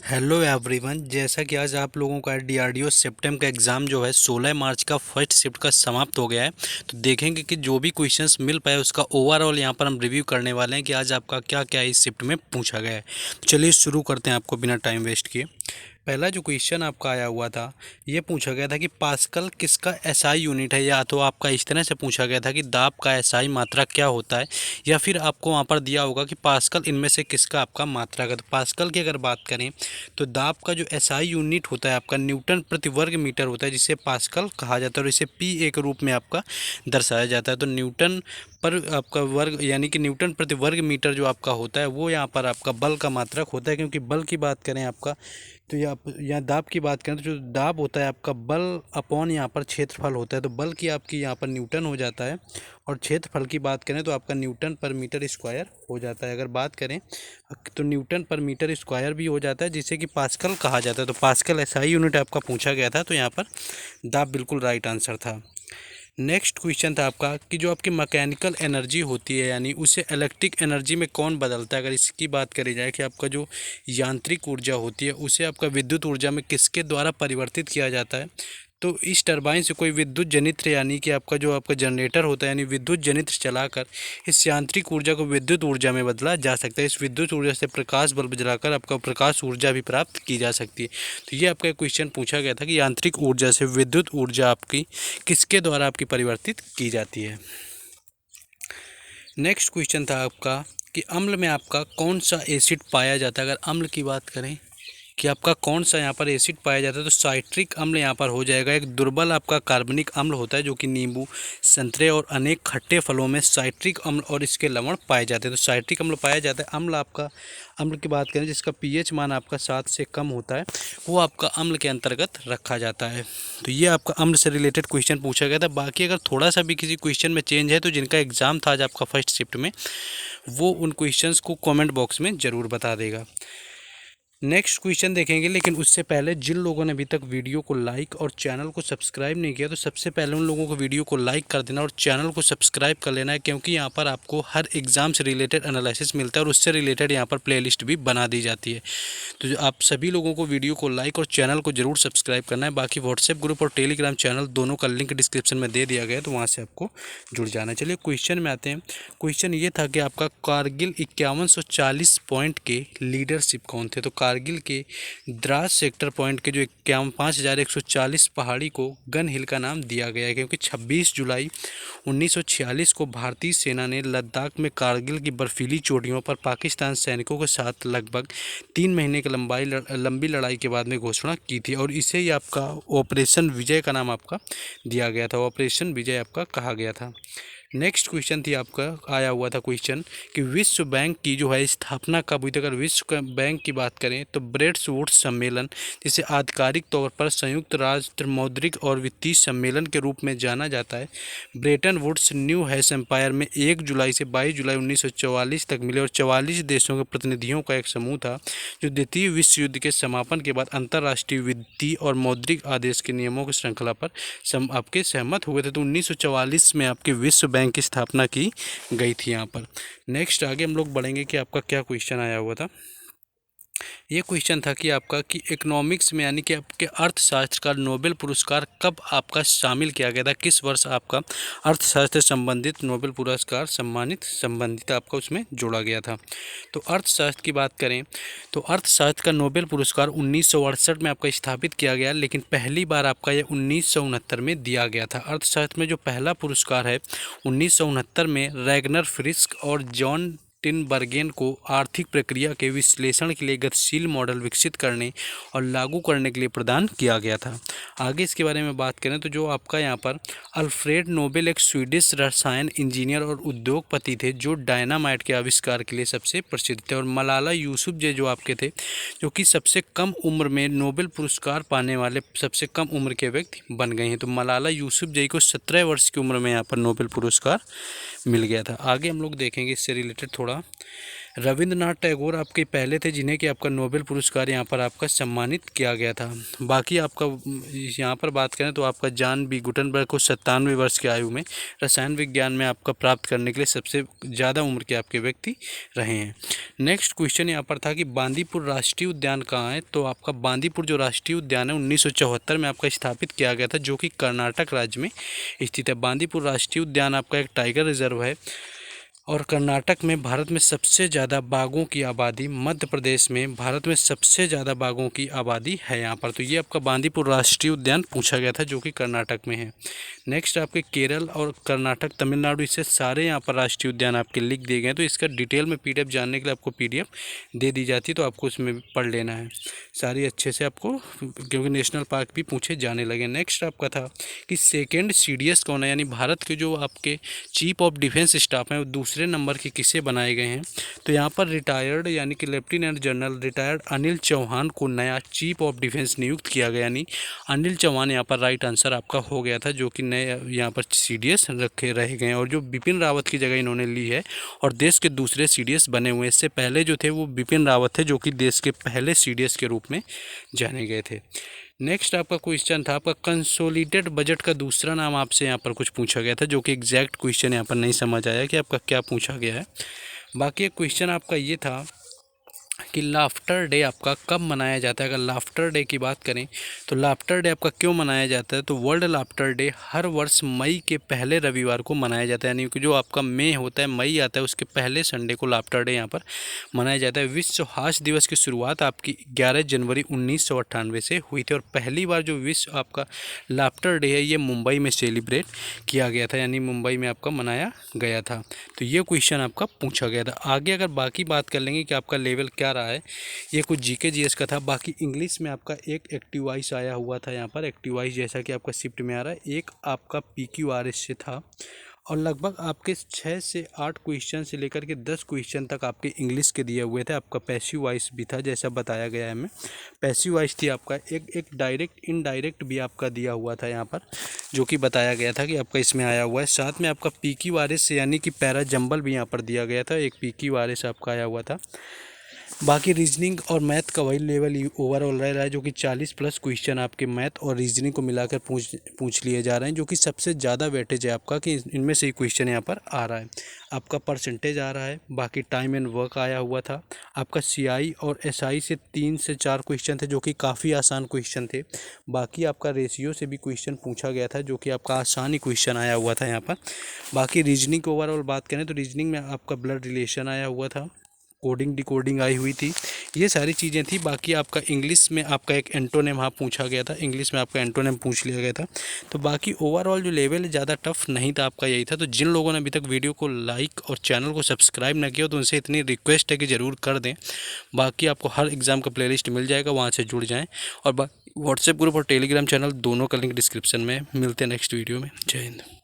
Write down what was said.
Hello everyone. जैसा कि आज आप लोगों का डीआरडीओ सिस्टम का एग्ज़ाम जो है 16 मार्च का फर्स्ट शिफ्ट का समाप्त हो गया है। तो देखेंगे कि जो भी क्वेश्चंस मिल पाए उसका ओवरऑल यहाँ पर हम रिव्यू करने वाले हैं कि आज आपका क्या क्या इस शिफ्ट में पूछा गया है। तो चलिए शुरू करते हैं आपको बिना टाइम वेस्ट किए। पहला जो क्वेश्चन आपका आया हुआ था, ये पूछा गया था कि पास्कल किसका एसआई यूनिट है, या तो आपका इस तरह से पूछा गया था कि दाब का एसआई मात्रक क्या होता है, या फिर आपको वहाँ पर दिया होगा कि पास्कल इनमें से किसका आपका मात्रक है। तो पास्कल की अगर बात करें तो दाब का जो एसआई यूनिट होता है आपका न्यूटन प्रति वर्ग मीटर होता है, जिसे पास्कल कहा जाता है और इसे पी ए के रूप में आपका दर्शाया जाता है। तो न्यूटन पर आपका वर्ग यानी कि न्यूटन प्रति वर्ग मीटर जो आपका होता है वो यहाँ पर आपका बल का मात्रक होता है। क्योंकि बल की बात करें आपका, तो यहाँ दाब की बात करें तो जो दाब होता है आपका बल अपॉन यहाँ पर क्षेत्रफल होता है। तो बल की आपकी यहाँ पर न्यूटन हो जाता है, और क्षेत्रफल की बात करें तो आपका न्यूटन पर मीटर स्क्वायर हो जाता है। अगर बात करें तो न्यूटन पर मीटर स्क्वायर भी हो जाता है, जिसे कि पास्कल कहा जाता है। तो पास्कल एसआई यूनिट आपका पूछा गया था, तो यहाँ पर दाब बिल्कुल राइट आंसर था। नेक्स्ट क्वेश्चन था आपका कि जो आपकी मैकेनिकल एनर्जी होती है यानी उसे इलेक्ट्रिक एनर्जी में कौन बदलता है। अगर इसकी बात करी जाए कि आपका जो यांत्रिक ऊर्जा होती है उसे आपका विद्युत ऊर्जा में किसके द्वारा परिवर्तित किया जाता है। तो इस टरबाइन से कोई विद्युत जनित्र यानी कि आपका जो आपका जनरेटर होता है यानी विद्युत जनित्र चलाकर इस यांत्रिक ऊर्जा को विद्युत ऊर्जा में बदला जा सकता है। इस विद्युत ऊर्जा से प्रकाश बल्ब जलाकर आपका प्रकाश ऊर्जा भी प्राप्त की जा सकती है। तो ये आपका क्वेश्चन पूछा गया था कि यांत्रिक ऊर्जा से विद्युत ऊर्जा आपकी किसके द्वारा आपकी परिवर्तित की जाती है। नेक्स्ट क्वेश्चन था आपका कि अम्ल में आपका कौन सा एसिड पाया जाता है। अगर अम्ल की बात करें कि आपका कौन सा यहाँ पर एसिड पाया जाता है, तो साइट्रिक अम्ल यहाँ पर हो जाएगा। एक दुर्बल आपका कार्बनिक अम्ल होता है जो कि नींबू, संतरे और अनेक खट्टे फलों में साइट्रिक अम्ल और इसके लवण पाए जाते हैं। तो साइट्रिक अम्ल पाया जाता है। अम्ल आपका अम्ल की बात करें जिसका पीएच मान आपका 7 से कम होता है, वो आपका अम्ल के अंतर्गत रखा जाता है। तो ये आपका अम्ल से रिलेटेड क्वेश्चन पूछा गया था। बाकी अगर थोड़ा सा भी किसी क्वेश्चन में चेंज है तो जिनका एग्जाम था आज आपका फर्स्ट शिफ्ट में, वो उन क्वेश्चंस को कमेंट बॉक्स में ज़रूर बता देगा। नेक्स्ट क्वेश्चन देखेंगे, लेकिन उससे पहले जिन लोगों ने अभी तक वीडियो को लाइक और चैनल को सब्सक्राइब नहीं किया तो सबसे पहले उन लोगों को वीडियो को लाइक कर देना और चैनल को सब्सक्राइब कर लेना है। क्योंकि यहाँ पर आपको हर एग्ज़ाम से रिलेटेड एनालिसिस मिलता है और उससे रिलेटेड यहाँ पर प्लेलिस्ट भी बना दी जाती है। तो आप सभी लोगों को वीडियो को लाइक और चैनल को ज़रूर सब्सक्राइब करना है। बाकी व्हाट्सएप ग्रुप और टेलीग्राम चैनल दोनों का लिंक डिस्क्रिप्शन में दे दिया गया है, तो वहाँ से आपको जुड़ जाना है। चलिए क्वेश्चन में आते हैं। क्वेश्चन ये था कि आपका कारगिल 5140 पॉइंट के लीडरशिप कौन थे। तो कारगिल के द्रास सेक्टर पॉइंट के जो 5140 पहाड़ी को गन हिल का नाम दिया गया है, क्योंकि 26 जुलाई 1946 को भारतीय सेना ने लद्दाख में कारगिल की बर्फीली चोटियों पर पाकिस्तान सैनिकों के साथ लगभग 3 महीने की लंबी लड़ाई के बाद में घोषणा की थी, और इसे ही आपका ऑपरेशन विजय का नाम आपका दिया गया था। ऑपरेशन विजय आपका कहा गया था। नेक्स्ट क्वेश्चन थी आपका आया हुआ था क्वेश्चन कि विश्व बैंक की जो है स्थापना कब हुई थी। अगर विश्व बैंक की बात करें तो ब्रेटन वुड्स सम्मेलन, जिसे आधिकारिक तौर पर संयुक्त राष्ट्र मौद्रिक और वित्तीय सम्मेलन के रूप में जाना जाता है, Bretton Woods new Hampshire में 1 जुलाई से 22 जुलाई 1944 तक मिले, और 44 देशों के प्रतिनिधियों का एक समूह था जो द्वितीय विश्व युद्ध के समापन के बाद अंतर्राष्ट्रीय वित्तीय और मौद्रिक आदेश के नियमों की श्रृंखला पर आपके सहमत हुए थे। तो 1944 में आपके विश्व बैंक की स्थापना की गई थी यहाँ पर। नेक्स्ट आगे हम लोग बढ़ेंगे कि आपका क्या क्वेश्चन आया हुआ था। ये क्वेश्चन था कि आपका कि इकोनॉमिक्स में यानी कि आपके अर्थशास्त्र का नोबेल पुरस्कार कब आपका शामिल किया गया था। किस वर्ष आपका अर्थशास्त्र से संबंधित नोबेल पुरस्कार संबंधित आपका उसमें जोड़ा गया था। तो अर्थशास्त्र की बात करें तो अर्थशास्त्र का नोबेल पुरस्कार 1968 में आपका स्थापित किया गया, लेकिन पहली बार आपका यह 1969 में दिया गया था। अर्थशास्त्र में जो पहला पुरस्कार है 1969 में रैगनर फ्रिस्क और जॉन टिनबर्गेन को आर्थिक प्रक्रिया के विश्लेषण के लिए गतिशील मॉडल विकसित करने और लागू करने के लिए प्रदान किया गया था। आगे इसके बारे में बात करें तो जो आपका यहाँ पर अल्फ्रेड नोबेल एक स्वीडिश रसायन इंजीनियर और उद्योगपति थे जो डायनामाइट के आविष्कार के लिए सबसे प्रसिद्ध थे। और मलाला यूसुफजई जो आपके थे, जो कि सबसे कम उम्र में नोबेल पुरस्कार पाने वाले सबसे कम उम्र के व्यक्ति बन गए हैं। तो मलाला यूसुफजई को 17 वर्ष की उम्र में यहाँ पर नोबेल पुरस्कार मिल गया था। आगे हम लोग देखेंगे इससे रिलेटेड थोड़ा रविंद्रनाथ टैगोर आपके पहले थे जिन्हें कि आपका नोबेल पुरस्कार यहाँ पर आपका सम्मानित किया गया था। बाकी आपका यहाँ पर बात करें तो आपका जॉन बी गुटनबर्ग को 97 वर्ष की आयु में रसायन विज्ञान में आपका प्राप्त करने के लिए सबसे ज़्यादा उम्र के आपके व्यक्ति रहे हैं। नेक्स्ट क्वेश्चन यहाँ पर था कि बांदीपुर राष्ट्रीय उद्यान कहाँ है। तो आपका बांदीपुर जो राष्ट्रीय उद्यान है 1974 में आपका स्थापित किया गया था, जो कि कर्नाटक राज्य में स्थित है। बांदीपुर राष्ट्रीय उद्यान आपका एक टाइगर रिजर्व है और कर्नाटक में भारत में सबसे ज़्यादा बाघों की आबादी, मध्य प्रदेश में भारत में सबसे ज़्यादा बाघों की आबादी है यहाँ पर। तो ये आपका बांदीपुर राष्ट्रीय उद्यान पूछा गया था, जो कि कर्नाटक में है। नेक्स्ट आपके केरल और कर्नाटक, तमिलनाडु, इससे सारे यहाँ पर राष्ट्रीय उद्यान आपके लिख दिए गए हैं। तो इसका डिटेल में PDF जानने के लिए आपको PDF दे दी जाती है, तो आपको उसमें पढ़ लेना है सारी अच्छे से आपको, क्योंकि नेशनल पार्क भी पूछे जाने लगे। नेक्स्ट आपका था कि सेकेंड CDS कौन है, यानी भारत के जो आपके चीफ ऑफ डिफेंस स्टाफ हैं वो दूसरे नंबर के किसे बनाए गए हैं। तो यहाँ पर रिटायर्ड यानी कि lieutenant general retired Anil Chauhan को नया चीफ ऑफ डिफेंस नियुक्त किया गया, यानी अनिल चौहान यहाँ पर राइट आंसर आपका हो गया था, जो कि नए यहाँ पर CDS रखे रह गए हैं। और जो बिपिन रावत की जगह इन्होंने ली है और देश के दूसरे CDS बने हुए हैं। इससे पहले जो थे वो बिपिन रावत थे, जो कि देश के पहले CDS के रूप में जाने गए थे। नेक्स्ट आपका क्वेश्चन था आपका कंसोलिडेटेड बजट का दूसरा नाम आपसे यहाँ पर कुछ पूछा गया था, जो कि एग्जैक्ट क्वेश्चन यहाँ पर नहीं समझ आया कि आपका क्या पूछा गया है। बाकी एक क्वेश्चन आपका ये था कि लाफ्टर डे आपका कब मनाया जाता है। अगर लाफ्टर डे की बात करें तो लाफ्टर डे आपका क्यों मनाया जाता है। तो वर्ल्ड लाफ्टर डे हर वर्ष मई के पहले रविवार को मनाया जाता है, यानी कि जो आपका मई होता है, मई आता है, उसके पहले संडे को लाफ्टर डे यहाँ पर मनाया जाता है। विश्व हास्य दिवस की शुरुआत आपकी 11 जनवरी 1998 से हुई थी और पहली बार जो विश्व आपका लाफ्टर डे है ये मुंबई में सेलिब्रेट किया गया था, यानी मुंबई में आपका मनाया गया था। तो ये क्वेश्चन आपका पूछा गया था। आगे अगर बाकी बात कर लेंगे कि आपका लेवल क्या रहा है, ये कुछ GK GS का था। बाकी इंग्लिश में आपका एक एक्टिव वॉइस आया हुआ था, यहाँ पर एक्टिव वॉइस जैसा कि आपका शिफ्ट में आ रहा है, एक आपका PQRS से था और लगभग आपके 6 से 8 क्वेश्चन से लेकर के 10 क्वेश्चन तक आपके इंग्लिश के दिए हुए थे। आपका पैसिव वॉइस भी था, जैसा बताया गया है हमें। पैसिव वॉइस थी आपका, एक डायरेक्ट इनडायरेक्ट भी आपका दिया हुआ था यहाँ पर, जो कि बताया गया था कि आपका इसमें आया हुआ है। साथ में आपका PQRS यानी कि पैरा जंबल भी यहाँ पर दिया गया था, एक PQRS आपका आया हुआ था। बाकी रीजनिंग और मैथ का वही लेवल ओवरऑल रह रहा है, जो कि 40+ क्वेश्चन आपके मैथ और रीजनिंग को मिलाकर पूछ लिए जा रहे हैं, जो कि सबसे ज़्यादा वेटेज है आपका कि इनमें से ही क्वेश्चन यहाँ पर आ रहा है। आपका परसेंटेज आ रहा है। बाकी टाइम एंड वर्क आया हुआ था। आपका CI और SI से 3 से 4 क्वेश्चन थे, जो कि काफ़ी आसान क्वेश्चन थे। बाकी आपका रेशियो से भी क्वेश्चन पूछा गया था, जो कि आपका आसान ही क्वेश्चन आया हुआ था यहाँ पर। बाकी रीजनिंग की ओवरऑल बात करें तो रीजनिंग में आपका ब्लड रिलेशन आया हुआ था, कोडिंग डिकोडिंग आई हुई थी, ये सारी चीज़ें थी। बाकी आपका इंग्लिश में आपका एक एंटोनिम हाँ पूछा गया था, इंग्लिश में आपका एंटोनिम पूछ लिया गया था। तो बाकी ओवरऑल जो लेवल ज़्यादा टफ नहीं था आपका, यही था। तो जिन लोगों ने अभी तक वीडियो को लाइक और चैनल को सब्सक्राइब ना किया तो उनसे इतनी रिक्वेस्ट है कि ज़रूर कर दें। बाकी आपको हर एग्ज़ाम का प्लेलिस्ट मिल जाएगा, वहाँ से जुड़ जाएँ। और व्हाट्सएप ग्रुप और टेलीग्राम चैनल दोनों का लिंक डिस्क्रिप्शन में। मिलते हैं नेक्स्ट वीडियो में। जय हिंद।